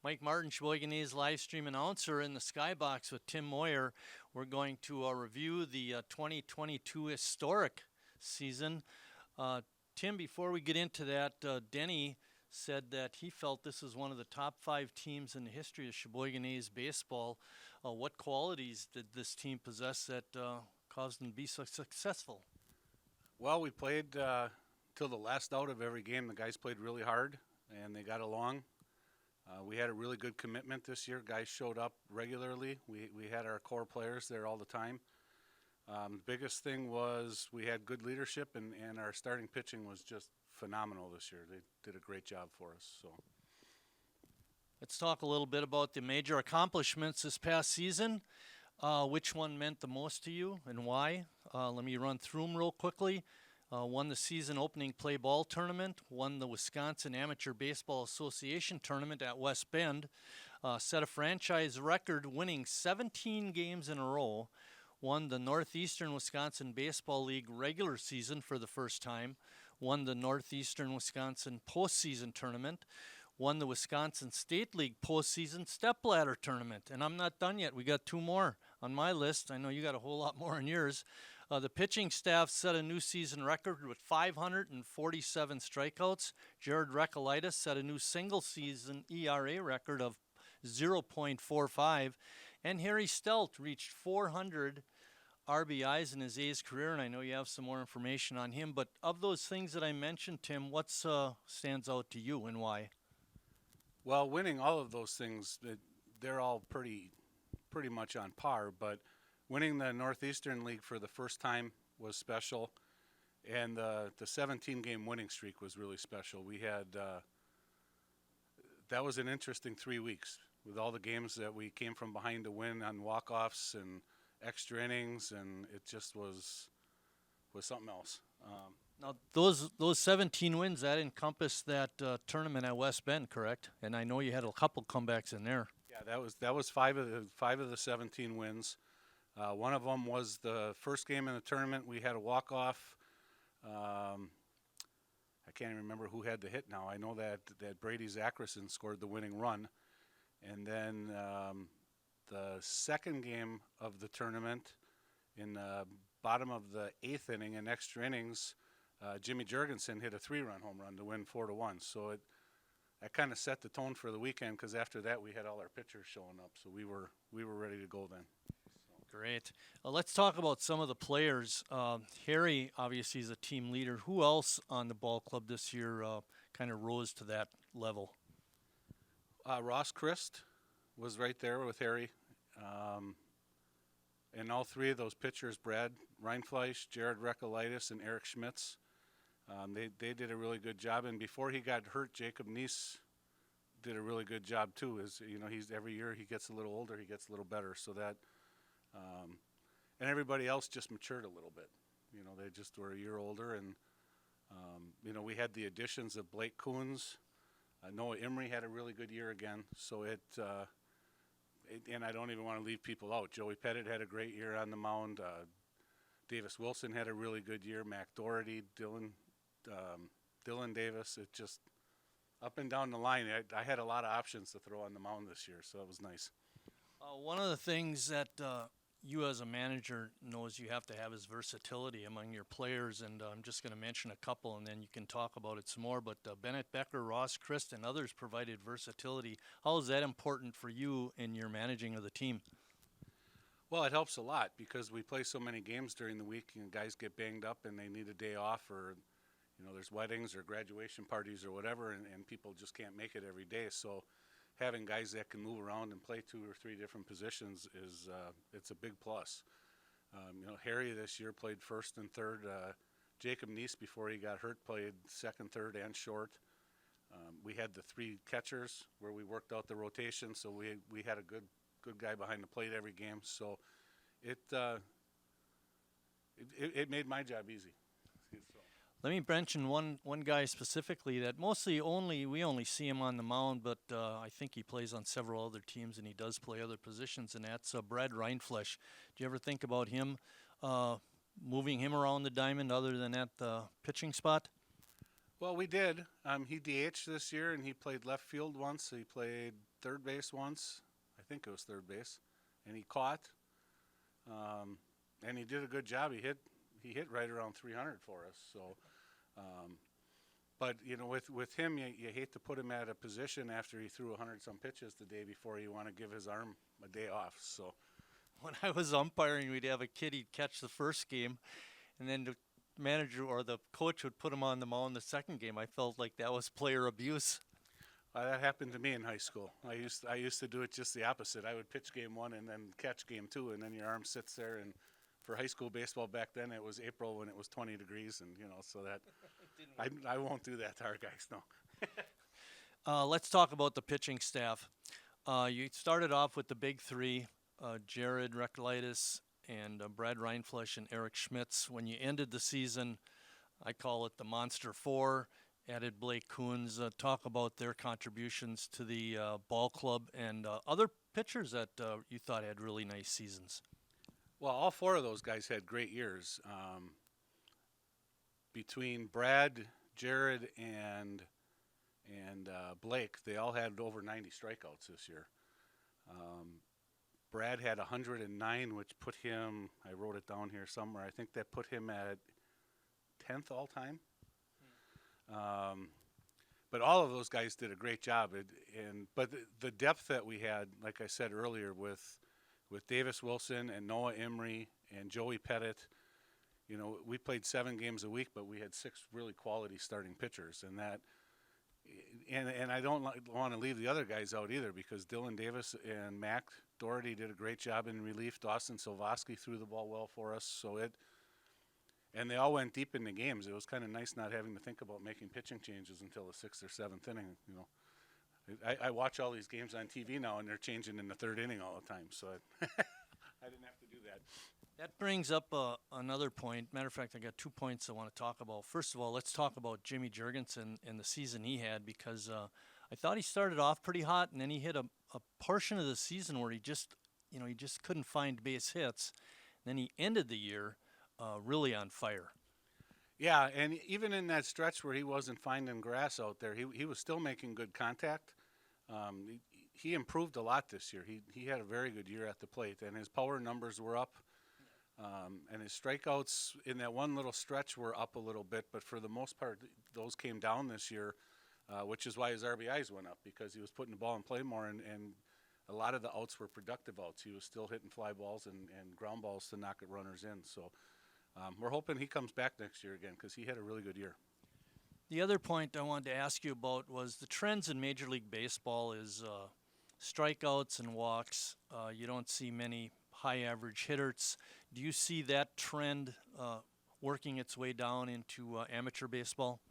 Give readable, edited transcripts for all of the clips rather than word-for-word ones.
Mike Martin, Sheboygan A's live stream announcer in the Skybox with Tim Moyer. We're going to review the 2022 historic season. Tim, before we get into that, Denny said that he felt this is one of the top 5 teams in the history of Sheboygan A's baseball. What qualities did this team possess that caused them to be so successful? Well, we played till the last out of every game. The guys played really hard, and they got along. We had a really good commitment this year. Guys showed up regularly. We had our core players there all the time. The biggest thing was we had good leadership, and our starting pitching was just phenomenal this year. They did a great job for us. So, let's talk a little bit about the major accomplishments this past season. Which one meant the most to you and why? Let me run through them real quickly. Won the season opening play ball tournament, won the Wisconsin Amateur Baseball Association tournament at West Bend, set a franchise record winning 17 games in a row, won the Northeastern Wisconsin Baseball League regular season for the first time, won the Northeastern Wisconsin postseason tournament, won the Wisconsin State League postseason stepladder tournament. And I'm not done yet. We got 2 more on my list. I know you got a whole lot more on yours. The pitching staff set a new season record with 547 strikeouts. Jared Recolitis set a new single season ERA record of 0.45. And Harry Stelt reached 400 RBIs in his A's career, and I know you have some more information on him. But of those things that I mentioned, Tim, what stands out to you and why? well, winning all of those things, they're all pretty much on par, but winning the Northeastern League for the first time was special, and the 17-game winning streak was really special. We had that was an interesting 3 weeks with all the games that we came from behind to win on walk-offs and extra innings, and it just was something else. Now, those 17 wins, that encompassed that tournament at West Bend, correct? And I know you had a couple comebacks in there. Yeah, that was five of the 17 wins. One of them was the first game in the tournament. We had a walk-off. I can't even remember who had the hit now. I know that Brady Zackerson scored the winning run. And then the second game of the tournament, in the bottom of the 8th inning in extra innings, Jimmy Jurgensen hit a 3-run home run to win 4-1. So that kind of set the tone for the weekend, because after that we had all our pitchers showing up. So we were ready to go then. Great. Let's talk about some of the players. Harry obviously is a team leader. Who else on the ball club this year kind of rose to that level? Ross Christ was right there with Harry. And all 3 of those pitchers, Brad Reinfleisch, Jared Recolitis, and Eric Schmitz, they did a really good job. And before he got hurt, Jacob Neese did a really good job too. He's every year he gets a little older, he gets a little better. So that, and everybody else just matured a little bit. They just were a year older. And we had the additions of Blake Coons. Noah Emery had a really good year again. So and I don't even want to leave people out. Joey Pettit had a great year on the mound. Davis Wilson had a really good year. Mac Doherty, Dylan Davis. It just up and down the line. I had a lot of options to throw on the mound this year, so that was nice. One of the things that you as a manager knows you have to have is versatility among your players, and I'm just going to mention a couple, and then you can talk about it some more. But Bennett Becker, Ross Christ, and others provided versatility. How is that important for you in your managing of the team? Well, it helps a lot because we play so many games during the week, and guys get banged up and they need a day off, or there's weddings or graduation parties or whatever, and people just can't make it every day. So having guys that can move around and play 2 or 3 different positions is it's a big plus. Harry this year played first and third. Jacob Neese, before he got hurt, played second, third, and short. We had the 3 catchers where we worked out the rotation, so we had a good guy behind the plate every game. So it made my job easy. Let me mention one guy specifically that we only see him on the mound, but I think he plays on several other teams, and he does play other positions, and that's Brad Reinfleisch. Do you ever think about him moving him around the diamond other than at the pitching spot? Well, we did. He DH'd this year, and he played left field once. He played third base once. I think it was third base, and he caught. Um, and he did a good job. He hit right around 300 for us. So, but with him, you hate to put him at a position after he threw 100 some pitches the day before. You want to give his arm a day off. So, When I was umpiring, we'd have a kid, he'd catch the first game, and then the manager or the coach would put him on the mound the second game. I felt like that was player abuse. that happened to me in high school. I used to do it just the opposite. I would pitch game one and then catch game two, and then your arm sits there. And for high school baseball back then, it was April when it was 20 degrees, and so that I won't do that to our guys. No. Let's talk about the pitching staff. You started off with the big three, Jared Recolitis and Brad Reinfleisch and Eric Schmitz. When you ended the season, I call it the Monster Four, added Blake Coons. Talk about their contributions to the ball club and other pitchers that you thought had really nice seasons. Well, all four of those guys had great years. Between Brad, Jared, and Blake, they all had over 90 strikeouts this year. Brad had 109, which put him, I wrote it down here somewhere, I think that put him at 10th all time. But all of those guys did a great job. But the depth that we had, like I said earlier, with Davis Wilson and Noah Emery and Joey Pettit, we played 7 games a week, but we had 6 really quality starting pitchers, and I don't want to leave the other guys out either, because Dylan Davis and Mac Doherty did a great job in relief. Dawson Silvosky threw the ball well for us, and they all went deep into games. It was kind of nice not having to think about making pitching changes until the 6th or 7th inning. I watch all these games on TV now, and they're changing in the 3rd inning all the time, so I didn't have to do that. That brings up another point. Matter of fact, I got 2 points I want to talk about. First of all, let's talk about Jimmy Jurgensen and the season he had, because I thought he started off pretty hot, and then he hit a portion of the season where he just couldn't find base hits. Then he ended the year really on fire. Yeah, and even in that stretch where he wasn't finding grass out there, he was still making good contact. He improved a lot this year. He had a very good year at the plate, and his power numbers were up. And his strikeouts in that one little stretch were up a little bit, but for the most part, those came down this year, which is why his RBIs went up, because he was putting the ball in play more, and a lot of the outs were productive outs. He was still hitting fly balls and ground balls to knock runners in. So we're hoping he comes back next year again, because he had a really good year. The other point I wanted to ask you about was the trends in Major League Baseball is strikeouts and walks. You don't see many high average hitters. Do you see that trend working its way down into amateur baseball?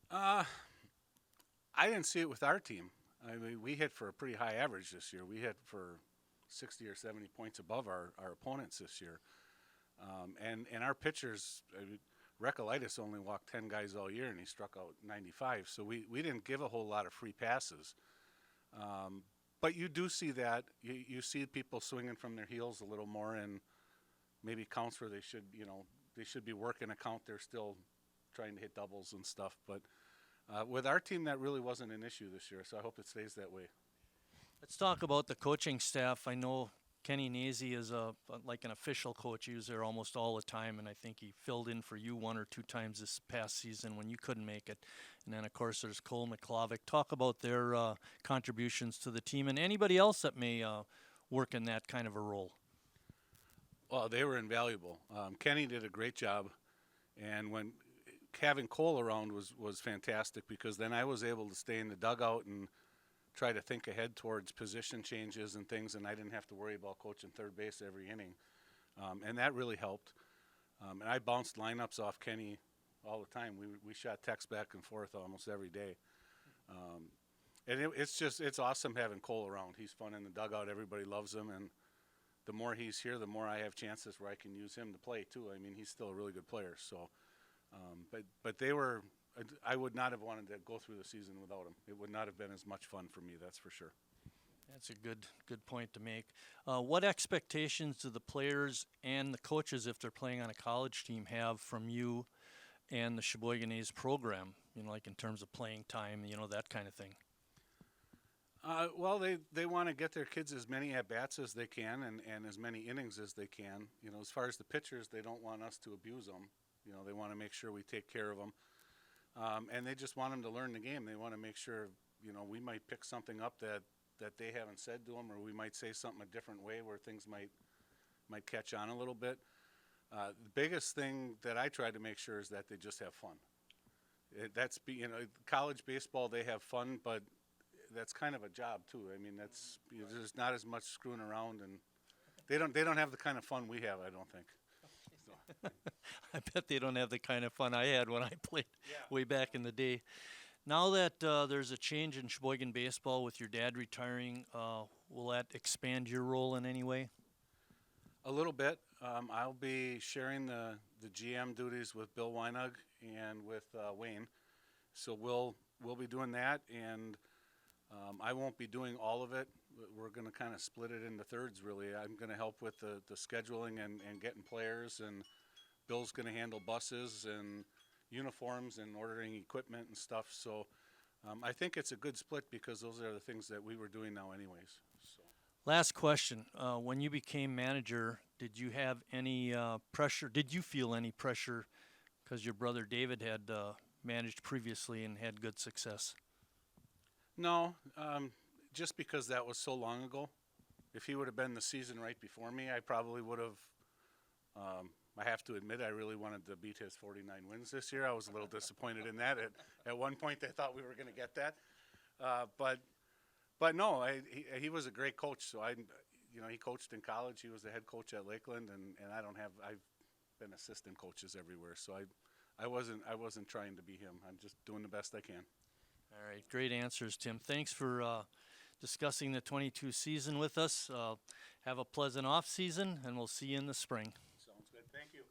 I didn't see it with our team. I mean, we hit for a pretty high average this year. We hit for 60 or 70 points above our opponents this year. And our pitchers, Recolitis only walked 10 guys all year, and he struck out 95. So we didn't give a whole lot of free passes. But you do see that. You see people swinging from their heels a little more, and maybe counts where they should be working a count. They're still trying to hit doubles and stuff. But with our team, that really wasn't an issue this year, so I hope it stays that way. Let's talk about the coaching staff. I know Kenny Nazy is like an official coach. He was there almost all the time, and I think he filled in for you 1 or 2 times this past season when you couldn't make it. And then, of course, there's Cole McClovic. Talk about their contributions to the team and anybody else that may work in that kind of a role. Well, they were invaluable. Kenny did a great job, and when having Cole around was fantastic, because then I was able to stay in the dugout and try to think ahead towards position changes and things, and I didn't have to worry about coaching third base every inning, and that really helped. And I bounced lineups off Kenny all the time. We shot texts back and forth almost every day, and it's awesome having Cole around. He's fun in the dugout. Everybody loves him, and the more he's here, the more I have chances where I can use him to play too. I mean, he's still a really good player. So, but they were. I would not have wanted to go through the season without him. It would not have been as much fun for me, that's for sure. That's a good point to make. What expectations do the players and the coaches, if they're playing on a college team, have from you and the Sheboygan A's program, like in terms of playing time, that kind of thing? Well, they want to get their kids as many at bats as they can and as many innings as they can. As far as the pitchers, they don't want us to abuse them. They want to make sure we take care of them, and they just want them to learn the game. They want to make sure we might pick something up that they haven't said to them, or we might say something a different way where things might catch on a little bit. The biggest thing that I try to make sure is that they just have fun. College baseball, they have fun, but that's kind of a job too. I mean, there's not as much screwing around, and they don't have the kind of fun we have, I don't think. So. I bet they don't have the kind of fun I had when I played way back in the day. Now that there's a change in Sheboygan baseball with your dad retiring, will that expand your role in any way? A little bit. I'll be sharing the GM duties with Bill Weinug and with Wayne, so we'll be doing that, and I won't be doing all of it. We're going to kind of split it into thirds, really. I'm going to help with the scheduling and getting players, and Bill's going to handle buses and uniforms and ordering equipment and stuff. So I think it's a good split because those are the things that we were doing now anyways. So. Last question. When you became manager, did you have any pressure? Did you feel any pressure because your brother David had managed previously and had good success? No, just because that was so long ago. If he would have been the season right before me, I probably would have. I have to admit, I really wanted to beat his 49 wins this year. I was a little disappointed in that. At one point, I thought we were going to get that, but no, he was a great coach. So he coached in college. He was the head coach at Lakeland, and I've been assistant coaches everywhere. So I wasn't trying to be him. I'm just doing the best I can. All right, great answers, Tim. Thanks for discussing the 22 season with us. Have a pleasant off season, and we'll see you in the spring. Sounds good. Thank you.